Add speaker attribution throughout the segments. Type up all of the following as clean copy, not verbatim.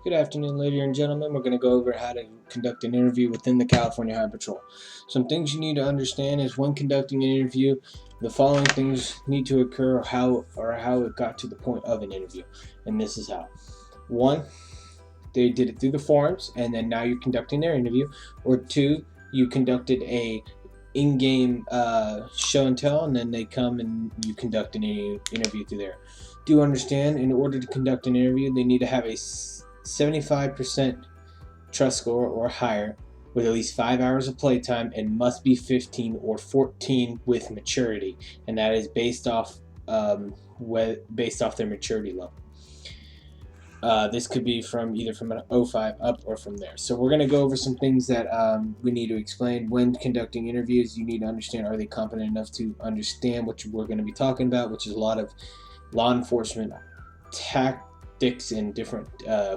Speaker 1: Good afternoon, ladies and gentlemen. We're going to go over how to conduct an interview within the California Highway Patrol. Some things you need to understand is when conducting an interview, the following things need to occur or how it got to the point of an interview. And this is how. One, they did it through the forums and then now you're conducting their interview. Or two, you conducted a in-game show and tell, and then they come and you conduct an interview through there. Do understand, in order to conduct an interview, they need to have a 75% trust score or higher with at least 5 hours of playtime and must be 15 or 14 with maturity, and that is based off their maturity level. This could be from either from an 05 up or from there. So we're going to go over some things that we need to explain. When conducting interviews, you need to understand, are they competent enough to understand what we're going to be talking about, which is a lot of law enforcement tactics in different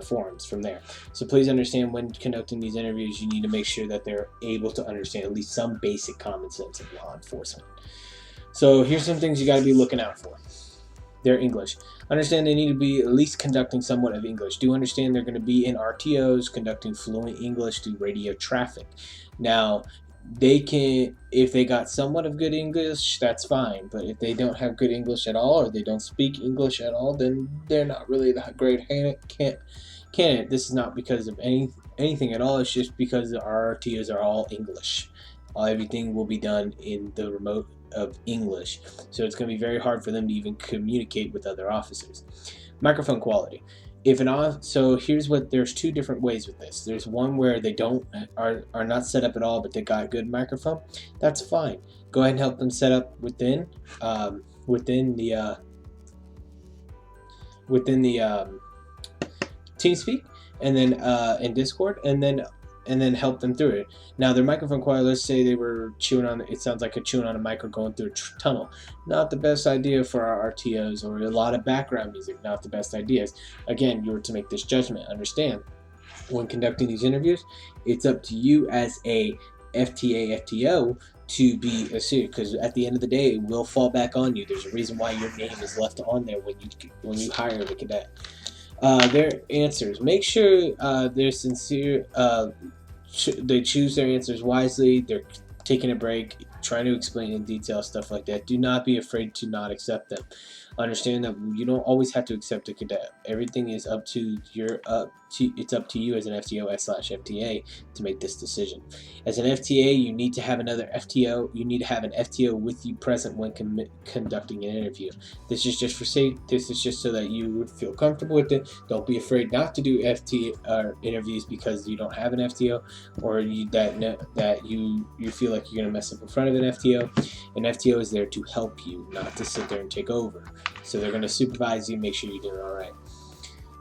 Speaker 1: forms from there. So please understand, when conducting these interviews, you need to make sure that they're able to understand at least some basic common sense of law enforcement. So here's some things you got to be looking out for. Their English. Understand they need to be at least conducting somewhat of English. Do understand they're going to be in RTOs conducting fluent English through radio traffic. Now, they can, if they got somewhat of good English, that's fine. But if they don't have good English at all, or they don't speak English at all, then they're not really the great candidate. This is not because of anything at all. It's just because our RTOs are all English. Everything will be done in the remote of English, so it's going to be very hard for them to even communicate with other officers. Microphone quality. So here's what, there's two different ways with this. There's one where they are not set up at all, but they got a good microphone. That's fine. Go ahead and help them set up within the TeamSpeak, and then in Discord, and then help them through it. Now, their microphone quality, let's say they were chewing on, it sounds like a chewing on a mic or going through a tunnel. Not the best idea for our RTOs, or a lot of background music, not the best ideas. Again, you were to make this judgment. Understand, when conducting these interviews, it's up to you as a FTA, FTO to be assured, because at the end of the day, it will fall back on you. There's a reason why your name is left on there when you hire the cadet. Their answers. Make sure they're sincere. They choose their answers wisely. They're taking a break, trying to explain in detail, stuff like that. Do not be afraid to not accept them. Understand that you don't always have to accept a cadet. Everything is up to it's up to you as an FTO/FTA to make this decision. As an FTA, you need to have another FTO. You need to have an FTO with you present when conducting an interview. This is just for safety. This is just so that you would feel comfortable with it. Don't be afraid not to do interviews because you don't have an FTO, or that you feel like you're gonna mess up in front of an FTO. An FTO is there to help you, not to sit there and take over. So they're going to supervise you, make sure you're doing all right.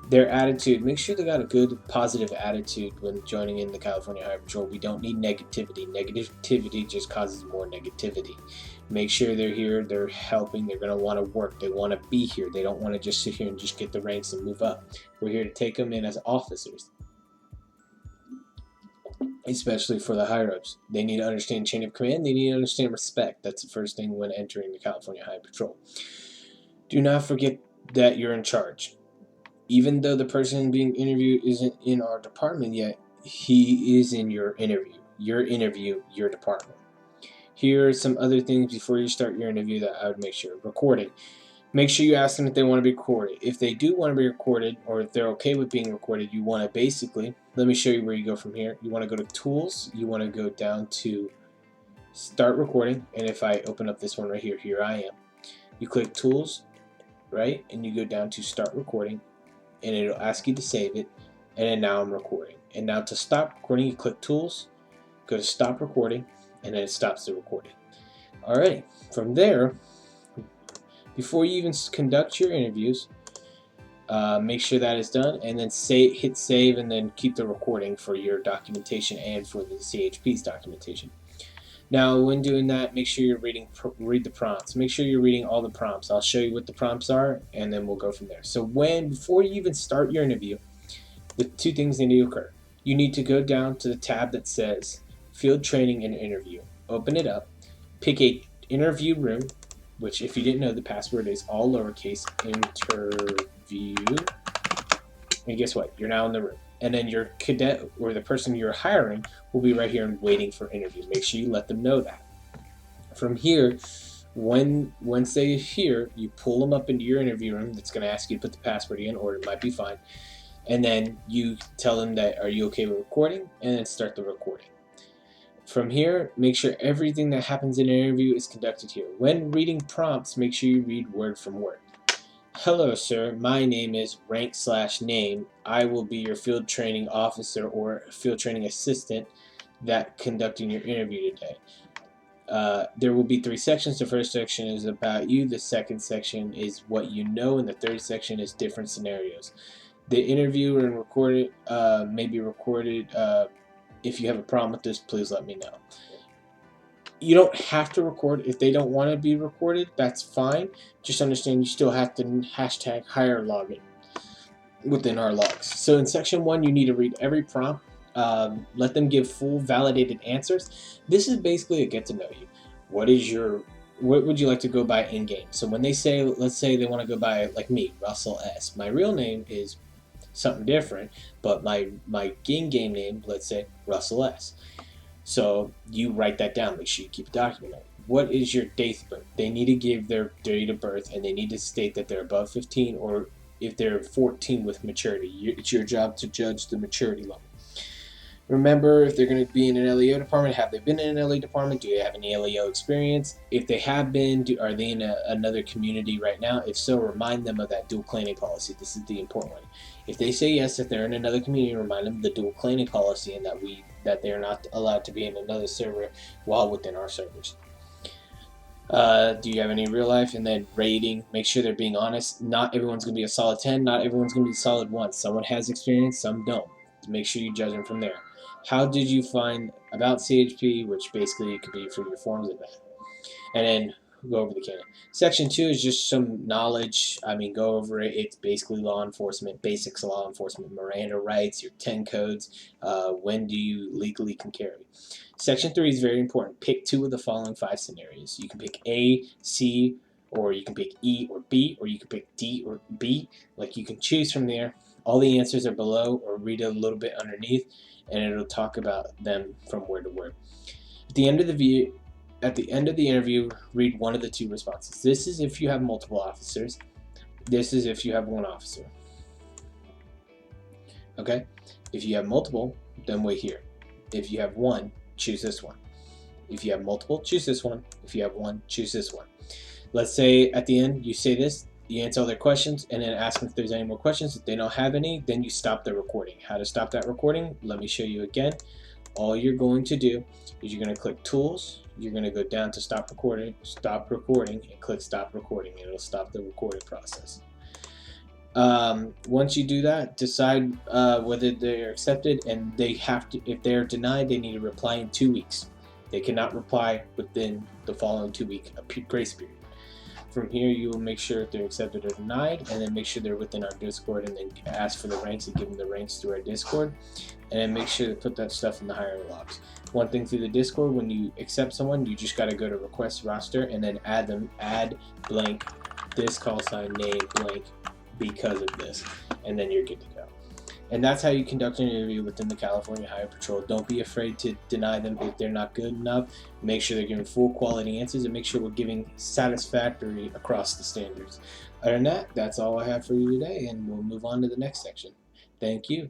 Speaker 1: Their attitude. Make sure they got a good, positive attitude when joining in the California Highway Patrol. We don't need negativity. Negativity just causes more negativity. Make sure they're here, they're helping, they're going to want to work, they want to be here. They don't want to just sit here and just get the ranks and move up. We're here to take them in as officers, especially for the higher-ups. They need to understand chain of command. They need to understand respect. That's the first thing when entering the California Highway Patrol. Do not forget that you're in charge. Even though the person being interviewed isn't in our department yet, he is in your interview. Your interview, your department. Here are some other things before you start your interview that I would make sure. Recording. Make sure you ask them if they want to be recorded. If they do want to be recorded, or if they're okay with being recorded, you want to basically, let me show you where you go from here. You want to go to Tools. You want to go down to Start Recording. And if I open up this one right here, here I am. You click Tools, right? And you go down to Start Recording. And it'll ask you to save it. And then now I'm recording. And now to stop recording, you click Tools, go to Stop Recording, and then it stops the recording. Alrighty. From there, before you even conduct your interviews, make sure that is done, and then hit save, and then keep the recording for your documentation and for the CHP's documentation. Now, when doing that, make sure you're read the prompts. Make sure you're reading all the prompts. I'll show you what the prompts are, and then we'll go from there. So before you even start your interview, the two things need to occur. You need to go down to the tab that says Field Training and Interview. Open it up. Pick a interview room, which, if you didn't know, the password is all lowercase, interview. And guess what? You're now in the room. And then your cadet or the person you're hiring will be right here and waiting for interview. Make sure you let them know that. From here, once they're here, you pull them up into your interview room. That's going to ask you to put the password in, or it might be fine. And then you tell them that, are you okay with recording? And then start the recording. From here, make sure everything that happens in an interview is conducted here. When reading prompts, make sure you read word from word. Hello, sir. My name is rank/name. I will be your field training officer or field training assistant that conducting your interview today. There will be 3 sections. The first section is about you. The second section is what you know, and the third section is different scenarios. The interview and recorded may be recorded. If you have a problem with this, please let me know. You don't have to record if they don't want to be recorded. That's fine. Just understand you still have to hashtag hire login within our logs. So in section 1, you need to read every prompt. Let them give full validated answers. This is basically a get to know you. What would you like to go by in game? So when they say, let's say they want to go by like me, Russell S. My real name is something different, but my game name, let's say Russell S. So you write that down. Make sure you keep a document of it. What is your date of birth? They need to give their date of birth, and they need to state that they're above 15, or if they're 14 with maturity. It's your job to judge the maturity level. Remember, if they're going to be in an LEO department, have they been in an LEO department? Do they have any LEO experience? If they have been, are they in another community right now? If so, remind them of that dual claiming policy. This is the important one. If they say yes, if they're in another community, remind them of the dual claiming policy and that they're not allowed to be in another server while within our servers. Do you have any real life? And then rating, make sure they're being honest. Not everyone's going to be a solid 10. Not everyone's going to be a solid 1. Someone has experience, some don't. Make sure you judge them from there. How did you find about CHP, which basically it could be for your forms of that. And then go over the canon. Section 2 is just some knowledge. Go over it. It's basically law enforcement, basics of law enforcement, Miranda rights, your 10 codes, when do you legally can carry. Section 3 is very important. Pick 2 of the following 5 scenarios. You can pick A, C, or you can pick E or B, or you can pick D or B. Like, you can choose from there. All the answers are below, or read a little bit underneath, and it'll talk about them from word to word. At the end of the interview, read one of the 2 responses. This is if you have multiple officers. This is if you have 1 officer. Okay? If you have multiple, then wait here. If you have 1, choose this one. If you have multiple, choose this one. If you have 1, choose this one. Let's say at the end you say this, you answer all their questions, and then ask them if there's any more questions. If they don't have any, then you stop the recording. How to stop that recording? Let me show you again. All you're going to do is you're going to click Tools. You're going to go down to Stop Recording, and click Stop Recording, and it'll stop the recording process. Once you do that, decide whether they're accepted, and they have to. If they're denied, they need to reply in 2 weeks. They cannot reply within the following 2-week grace period. From here, you will make sure if they're accepted or denied, and then make sure they're within our Discord, and then ask for the ranks and give them the ranks through our Discord, and then make sure to put that stuff in the hiring logs. One thing through the Discord, when you accept someone, you just got to go to Request Roster and then add blank, this call sign name blank because of this, and then you're good to go. And that's how you conduct an interview within the California Highway Patrol. Don't be afraid to deny them if they're not good enough. Make sure they're giving full quality answers, and make sure we're giving satisfactory across the standards. Other than that, that's all I have for you today, and we'll move on to the next section. Thank you.